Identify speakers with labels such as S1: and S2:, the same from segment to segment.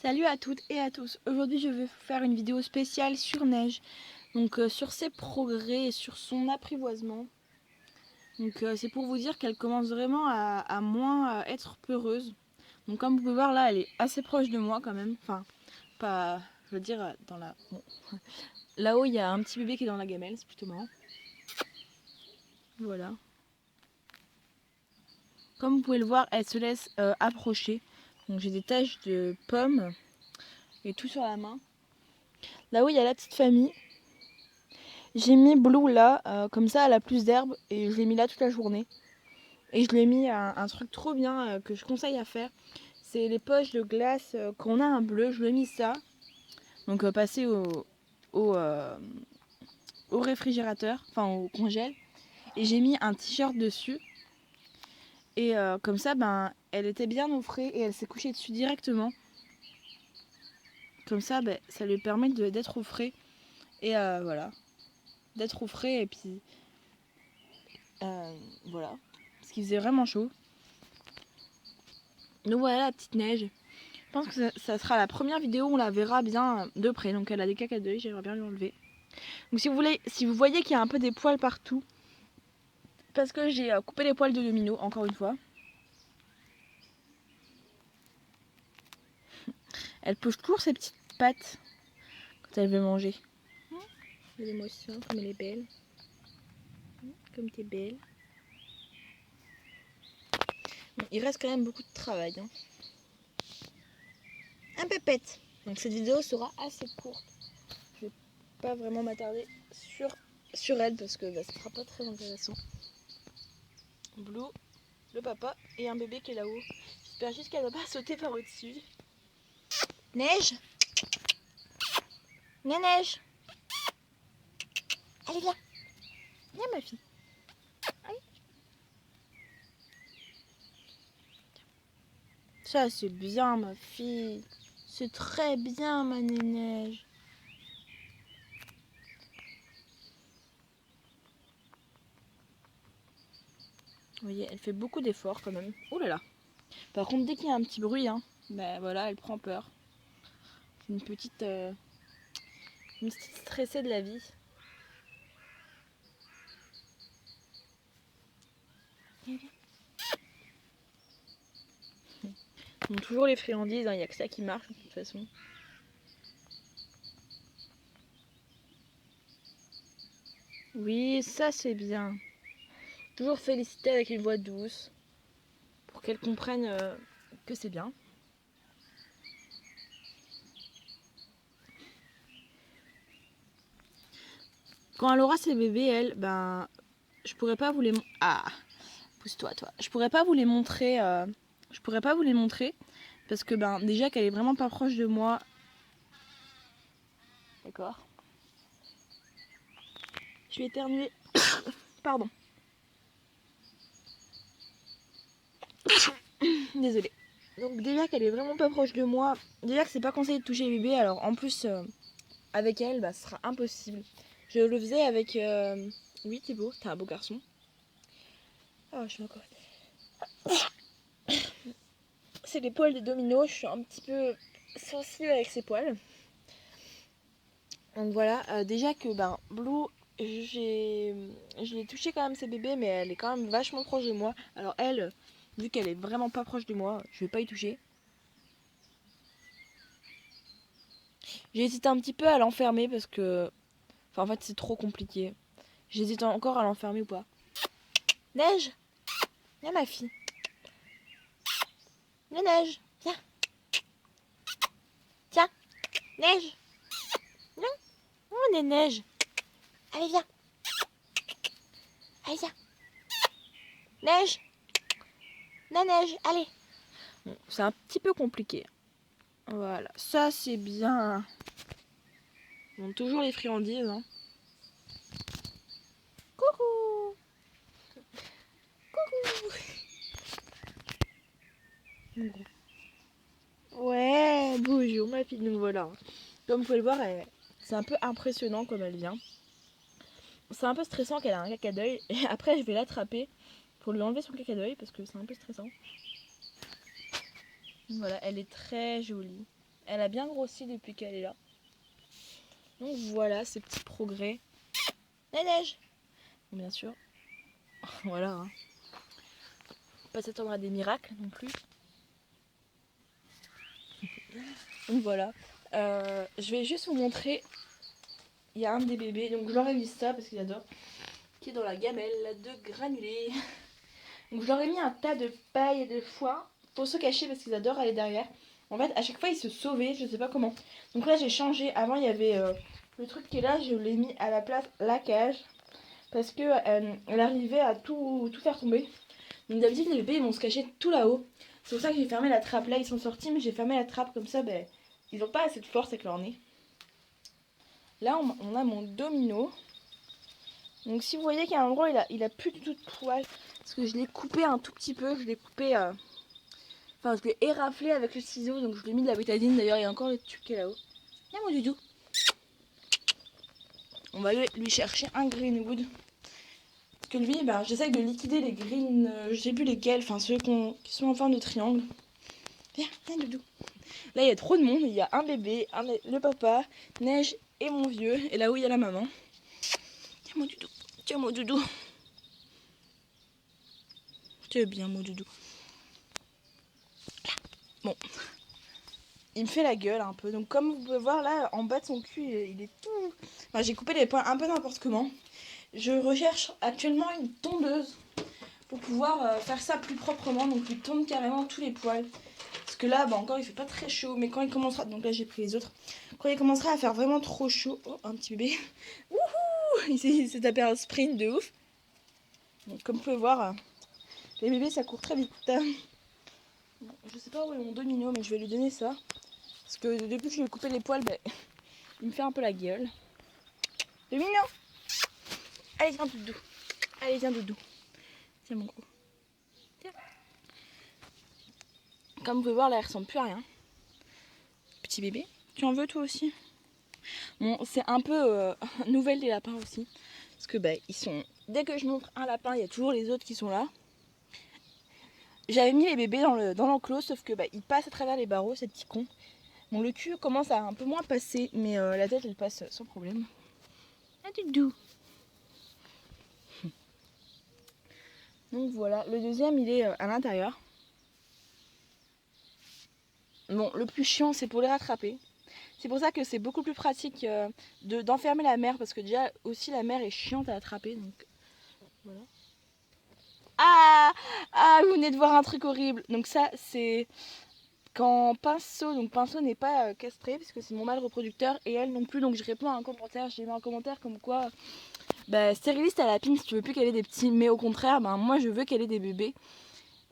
S1: Salut à toutes et à tous. Aujourd'hui je vais vous faire une vidéo spéciale sur Neige. Donc sur ses progrès et sur son apprivoisement. Donc c'est pour vous dire qu'elle commence vraiment à moins être peureuse. Donc comme vous pouvez voir là, elle est assez proche de moi quand même. Enfin, pas, je veux dire, dans la... Bon. Là-haut il y a un petit bébé qui est dans la gamelle, c'est plutôt marrant. Voilà. Comme vous pouvez le voir, elle se laisse approcher. Donc j'ai des taches de pommes et tout sur la main. Là-haut il y a la petite famille. J'ai mis Blue là, comme ça elle a plus d'herbe et je l'ai mis là toute la journée. Et je lui ai mis un truc trop bien que je conseille à faire. C'est les poches de glace qu'on a un bleu, je lui ai mis ça. Donc passer au, euh, au réfrigérateur, enfin au congèle. Et j'ai mis un t-shirt dessus. Et comme ça, ben, elle était bien au frais et elle s'est couchée dessus directement. Comme ça, ben, ça lui permet d'être au frais. Et voilà, d'être au frais et puis voilà. Parce qu'il faisait vraiment chaud. Donc voilà la petite Neige. Je pense que ça sera la première vidéo où on la verra bien de près. Donc elle a des cacadoïs, j'aimerais bien lui enlever. Donc si vous voyez qu'il y a un peu des poils partout, parce que j'ai coupé les poils de Domino, encore une fois. Elle pose toujours ses petites pattes quand elle veut manger. Regardez-moi ça, comme elle est belle. Comme t'es belle. Bon, il reste quand même beaucoup de travail. Hein. Un pépette. Donc cette vidéo sera assez courte. Je vais pas vraiment m'attarder sur elle parce que bah, ça sera pas très intéressant. Blue, le papa et un bébé qui est là-haut. J'espère juste qu'elle va pas sauter par au-dessus. Neige. Neige. Allez viens. Viens ma fille. Allez. Ça c'est bien ma fille. C'est très bien ma Neige. Vous voyez, elle fait beaucoup d'efforts quand même. Oh là là. Par contre, dès qu'il y a un petit bruit, hein, ben voilà, elle prend peur. C'est une petite stressée de la vie. Donc toujours les friandises, il n'y a que ça qui marche de toute façon. Oui, ça c'est bien. Toujours féliciter avec une voix douce pour qu'elle comprenne que c'est bien. Quand elle aura ses bébés, elle, ben, je pourrais pas vous les... Ah, pousse-toi, toi. Je pourrais pas vous les montrer. Je pourrais pas vous les montrer parce que ben déjà qu'elle est vraiment pas proche de moi. D'accord. Je vais éternuer. Pardon. Désolée. Donc déjà qu'elle est vraiment pas proche de moi, déjà que c'est pas conseillé de toucher les bébés, alors en plus avec elle, bah, ce sera impossible. Je le faisais avec... Oui Thibaut, t'es un beau garçon. Oh, je suis encore... C'est les poils de Domino, je suis un petit peu sensible avec ses poils. Donc voilà, déjà que ben Blue, je l'ai touché quand même ses bébés, mais elle est quand même vachement proche de moi. Alors elle, vu qu'elle est vraiment pas proche de moi, je vais pas y toucher. J'ai hésité un petit peu à l'enfermer parce que... Enfin en fait c'est trop compliqué. J'hésite encore à l'enfermer ou pas. Neige, viens ma fille. Viens Neige, viens. Tiens, Neige. Viens. Oh on est Neige. Allez viens. Allez viens. Neige. La neige, allez. Bon, c'est un petit peu compliqué. Voilà, ça c'est bien. Bon, toujours les friandises. Hein. Coucou. Coucou. Ouais, bonjour ma fille, donc voilà. Comme vous pouvez le voir, c'est un peu impressionnant comme elle vient. C'est un peu stressant qu'elle a un caca d'œil. Et après, je vais l'attraper pour lui enlever son caca d'œil parce que c'est un peu stressant. Voilà, elle est très jolie. Elle a bien grossi depuis qu'elle est là. Donc voilà ces petits progrès. La neige. Bien sûr. Voilà. Hein. Pas s'attendre à des miracles non plus. Donc voilà. Je vais juste vous montrer. Il y a un des bébés, donc je leur ai mis ça parce qu'il adore. Qui est dans la gamelle de granulés. Donc je leur ai mis un tas de paille et de foin pour se cacher parce qu'ils adorent aller derrière. En fait, à chaque fois, ils se sauvaient, je sais pas comment. Donc là, j'ai changé. Avant, il y avait le truc qui est là, je l'ai mis à la place la cage. Parce que elle arrivait à tout faire tomber. Donc d'habitude, les bébés, ils vont se cacher tout là-haut. C'est pour ça que j'ai fermé la trappe. Là, ils sont sortis, mais j'ai fermé la trappe comme ça, ben, ils n'ont pas assez de force avec leur nez. Là, on a mon domino. Donc si vous voyez qu'à un endroit, il a plus du tout de poils. Parce que je l'ai coupé un tout petit peu. Je l'ai coupé... Enfin, je l'ai éraflé avec le ciseau, donc je lui ai mis de la bétadine. D'ailleurs, il y a encore le tube qui est là-haut. Viens, mon doudou. On va lui chercher un Greenwood. Parce que lui, ben, j'essaye de liquider les green, je sais plus lesquels, enfin ceux qui sont en forme de triangle. Viens, viens, doudou. Là, il y a trop de monde. Il y a un bébé, le papa, Neige et mon vieux. Et là-haut, il y a la maman. Tiens, mon doudou. Tiens, mon doudou. Tiens bien, mon doudou. Là. Bon. Il me fait la gueule un peu. Donc comme vous pouvez voir là, en bas de son cul, il est tout... Enfin, j'ai coupé les poils un peu n'importe comment. Je recherche actuellement une tondeuse pour pouvoir faire ça plus proprement. Donc lui tonde carrément tous les poils. Parce que là, bah, encore, il fait pas très chaud. Mais quand il commencera... Donc là, j'ai pris les autres. Quand il commencera à faire vraiment trop chaud... Oh, un petit bébé. Wouhou! Il s'est tapé un sprint de ouf. Donc comme vous pouvez voir, les bébés, ça court très vite. Bon, je sais pas où est mon domino, mais je vais lui donner ça. Parce que depuis que je lui ai coupé les poils, bah, il me fait un peu la gueule. Domino! Allez, viens, doudou. Allez, viens, doudou. Tiens, mon gros. Tiens. Comme vous pouvez voir, là, il ressemble plus à rien. Petit bébé. Tu en veux, toi aussi? Bon, c'est un peu nouvelle des lapins aussi. Parce que, bah, ils sont... Dès que je montre un lapin, il y a toujours les autres qui sont là. J'avais mis les bébés dans l'enclos, sauf que, bah, ils passent à travers les barreaux, ces petits cons. Bon, le cul commence à un peu moins passer, mais la tête, elle passe sans problème. Ah, doudou. Donc voilà, le deuxième, il est à l'intérieur. Bon, le plus chiant, c'est pour les rattraper. C'est pour ça que c'est beaucoup plus pratique d'enfermer la mère, parce que déjà, aussi, la mère est chiante à attraper. Donc, voilà. Ah, vous venez de voir un truc horrible. Donc ça, c'est quand Pinceau, donc Pinceau n'est pas castré, puisque c'est mon mâle reproducteur, et elle non plus. Donc je réponds à un commentaire, j'ai mis un commentaire comme quoi... Bah, stérilise ta lapine si tu veux plus qu'elle ait des petits, mais au contraire, bah, moi je veux qu'elle ait des bébés.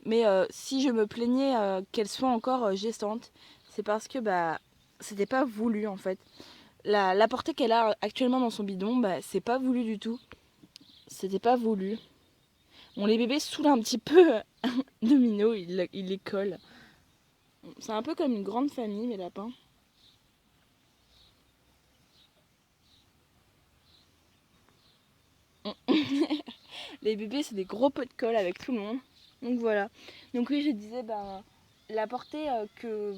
S1: Mais si je me plaignais qu'elle soit encore gestante, c'est parce que bah c'était pas voulu en fait. La portée qu'elle a actuellement dans son bidon, bah c'est pas voulu du tout. C'était pas voulu. Bon, les bébés saoulent un petit peu Domino, il les colle. C'est un peu comme une grande famille, mes lapins. Les bébés, c'est des gros pots de colle avec tout le monde. Donc voilà. Donc oui, je disais, ben, la portée que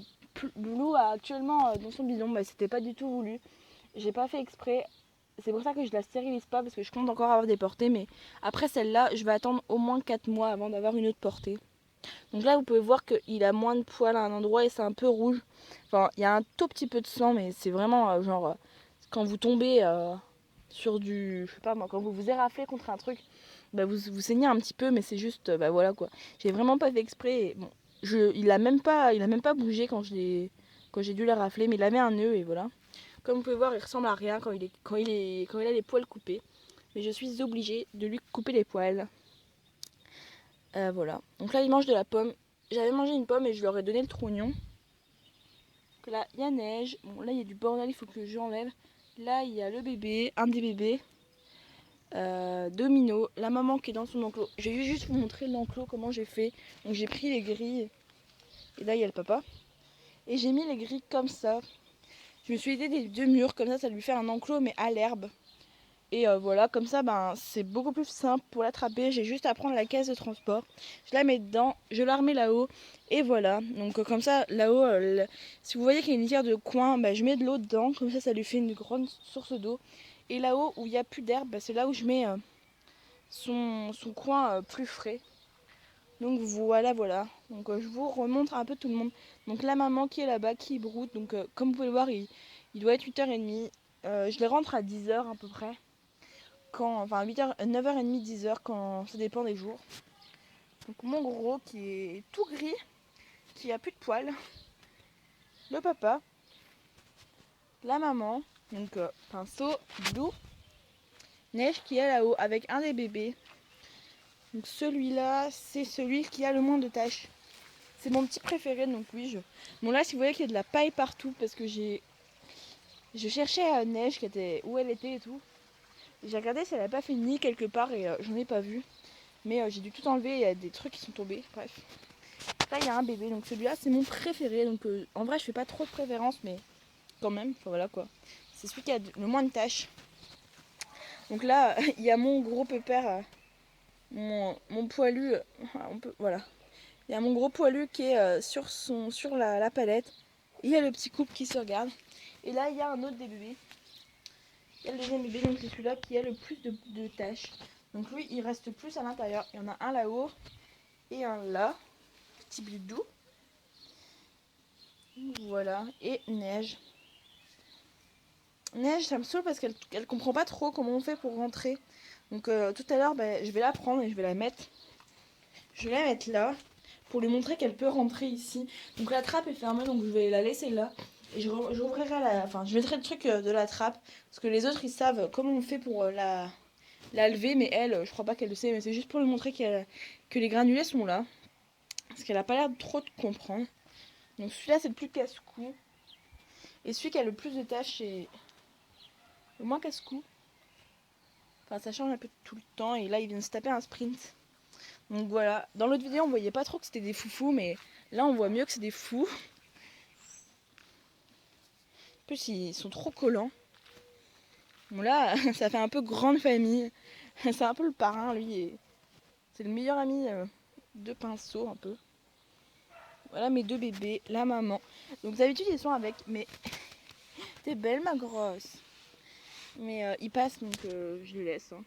S1: Loulou a actuellement dans son bidon, ben, c'était pas du tout voulu. J'ai pas fait exprès. C'est pour ça que je la stérilise pas, parce que je compte encore avoir des portées. Mais après celle-là, je vais attendre au moins 4 mois avant d'avoir une autre portée. Donc là, vous pouvez voir qu'il a moins de poils à un endroit et c'est un peu rouge. Enfin, il y a un tout petit peu de sang, mais c'est vraiment genre... quand vous tombez sur du... Je sais pas moi, quand vous vous éraflez contre un truc, bah vous saignez un petit peu, mais c'est juste... bah voilà quoi. J'ai vraiment pas fait exprès. Et, bon, il a même pas bougé quand j'ai dû le rafler, mais il avait un nœud et voilà. Comme vous pouvez voir, il ressemble à rien quand il a les poils coupés. Mais je suis obligée de lui couper les poils. Voilà. Donc là, il mange de la pomme. J'avais mangé une pomme et je lui aurais donné le trognon. Donc là, il y a neige. Bon, là, il y a du bordel, il faut que j'enlève. Là, il y a le bébé, un des bébés. Domino, la maman qui est dans son enclos. Je vais juste vous montrer l'enclos, comment j'ai fait. Donc j'ai pris les grilles. Et là, il y a le papa. Et j'ai mis les grilles comme ça. Je me suis aidée des deux murs, comme ça lui fait un enclos, mais à l'herbe. Et voilà, comme ça, ben, c'est beaucoup plus simple pour l'attraper. J'ai juste à prendre la caisse de transport. Je la mets dedans, je la remets là-haut. Et voilà. Donc comme ça, là-haut, si vous voyez qu'il y a une litière de coin, ben, je mets de l'eau dedans. Comme ça lui fait une grande source d'eau. Et là-haut, où il n'y a plus d'herbe, ben, c'est là où je mets son coin plus frais. Donc voilà, voilà. Donc je vous remontre un peu tout le monde. Donc la maman qui est là-bas, qui broute. Donc comme vous pouvez le voir, il doit être 8h30. Je les rentre à 10h à peu près. Enfin 8h, 9h30, 10h, quand ça dépend des jours. Donc mon gros qui est tout gris, qui a plus de poils. Le papa, la maman, donc pinceau, doux, Neige qui est là-haut avec un des bébés. Donc celui-là, c'est celui qui a le moins de taches. C'est mon petit préféré, donc oui. Bon là, si vous voyez qu'il y a de la paille partout, parce que je cherchais Neige qui était où elle était et tout. J'ai regardé si elle n'a pas fait une nid quelque part et j'en ai pas vu. Mais j'ai dû tout enlever, il y a des trucs qui sont tombés, bref. Là il y a un bébé, donc celui-là c'est mon préféré. Donc en vrai je fais pas trop de préférence, mais quand même, enfin voilà quoi. C'est celui qui a le moins de taches. Donc là il y a mon gros pépère, mon poilu, voilà. Il y a mon gros poilu qui est sur la palette. Il y a le petit couple qui se regarde. Et là il y a un autre des bébés. Il y a le deuxième bébé, donc c'est celui-là qui a le plus de taches. Donc lui il reste plus à l'intérieur. Il y en a un là-haut et un là. Petit bidou. Voilà, et Neige. Neige, ça me saoule parce qu'elle comprend pas trop comment on fait pour rentrer. Donc tout à l'heure, je vais la prendre et je vais la mettre. Je vais la mettre là pour lui montrer qu'elle peut rentrer ici. Donc la trappe est fermée, donc je vais la laisser là. Et j'ouvrirai enfin, je mettrai le truc de la trappe. Parce que les autres, ils savent comment on fait pour la lever. Mais elle, je crois pas qu'elle le sait. Mais c'est juste pour lui montrer que les granulés sont là. Parce qu'elle a pas l'air trop de comprendre. Donc celui-là, c'est le plus casse-cou. Et celui qui a le plus de tâches, c'est le moins casse-cou. Enfin, ça change un peu tout le temps. Et là, il vient de se taper un sprint. Donc voilà. Dans l'autre vidéo, on voyait pas trop que c'était des foufous. Mais là, on voit mieux que c'est des fous. En plus, ils sont trop collants. Bon, là, ça fait un peu grande famille. C'est un peu le parrain, lui. Et c'est le meilleur ami de Pinceau, un peu. Voilà mes deux bébés, la maman. Donc d'habitude, ils sont avec. Mais t'es belle, ma grosse. Mais ils passent, donc je les laisse. Hein.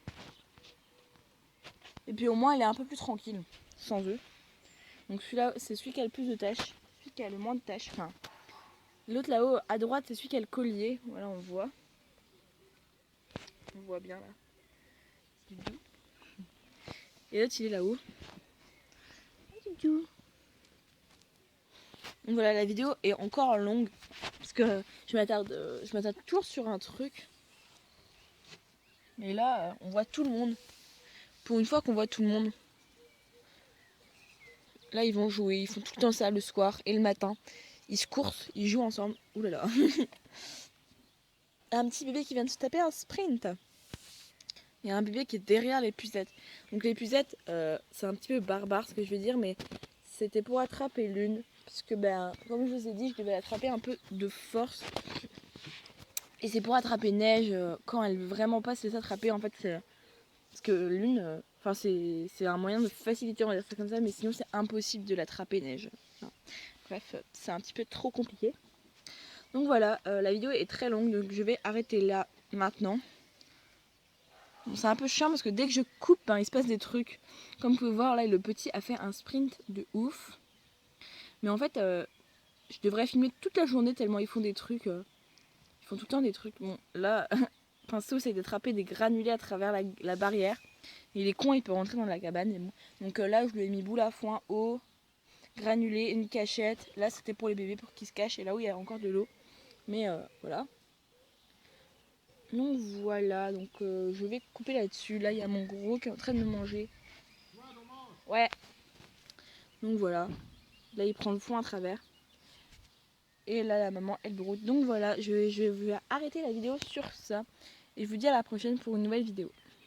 S1: Et puis au moins, elle est un peu plus tranquille, sans eux. Donc celui-là, c'est celui qui a le plus de taches. Celui qui a le moins de taches. Enfin, l'autre là-haut, à droite, c'est celui qui a le collier. Voilà, on voit. On voit bien là. Et l'autre, il est là-haut. Donc voilà, la vidéo est encore longue. Parce que je m'attarde toujours sur un truc. Mais là, on voit tout le monde. Pour une fois qu'on voit tout le monde. Là, ils vont jouer. Ils font tout le temps ça le soir et le matin. Ils se coursent, ils jouent ensemble. Ouh là là. Un petit bébé qui vient de se taper un sprint. Il y a un bébé qui est derrière les pucettes. Donc les pucettes, c'est un petit peu barbare ce que je vais dire, mais c'était pour attraper l'une. Parce que, comme je vous ai dit, je devais l'attraper un peu de force. Et c'est pour attraper Neige quand elle veut vraiment pas se laisser attraper. En fait, parce que l'une, c'est un moyen de faciliter, on va dire ça comme ça, mais sinon c'est impossible de l'attraper Neige. Enfin, bref, c'est un petit peu trop compliqué. Donc voilà, la vidéo est très longue, donc je vais arrêter là maintenant. Bon, c'est un peu chiant parce que dès que je coupe, il se passe des trucs. Comme vous pouvez voir, là, le petit a fait un sprint de ouf. Mais en fait, je devrais filmer toute la journée tellement ils font des trucs. Ils font tout le temps des trucs. Bon, là, Pinceau essaye d'attraper des granulés à travers la barrière. Il est con, il peut rentrer dans la cabane. Bon. Donc là, je lui ai mis boule à foin, eau, granulés, une cachette. Là, c'était pour les bébés pour qu'ils se cachent. Et là où il y a encore de l'eau. Mais voilà. Donc voilà, donc je vais couper là-dessus. Là, il y a mon gros qui est en train de me manger. Ouais. Donc voilà. Là, il prend le foin à travers. Et là, la maman, elle broute. Donc voilà, je vais arrêter la vidéo sur ça. Et je vous dis à la prochaine pour une nouvelle vidéo.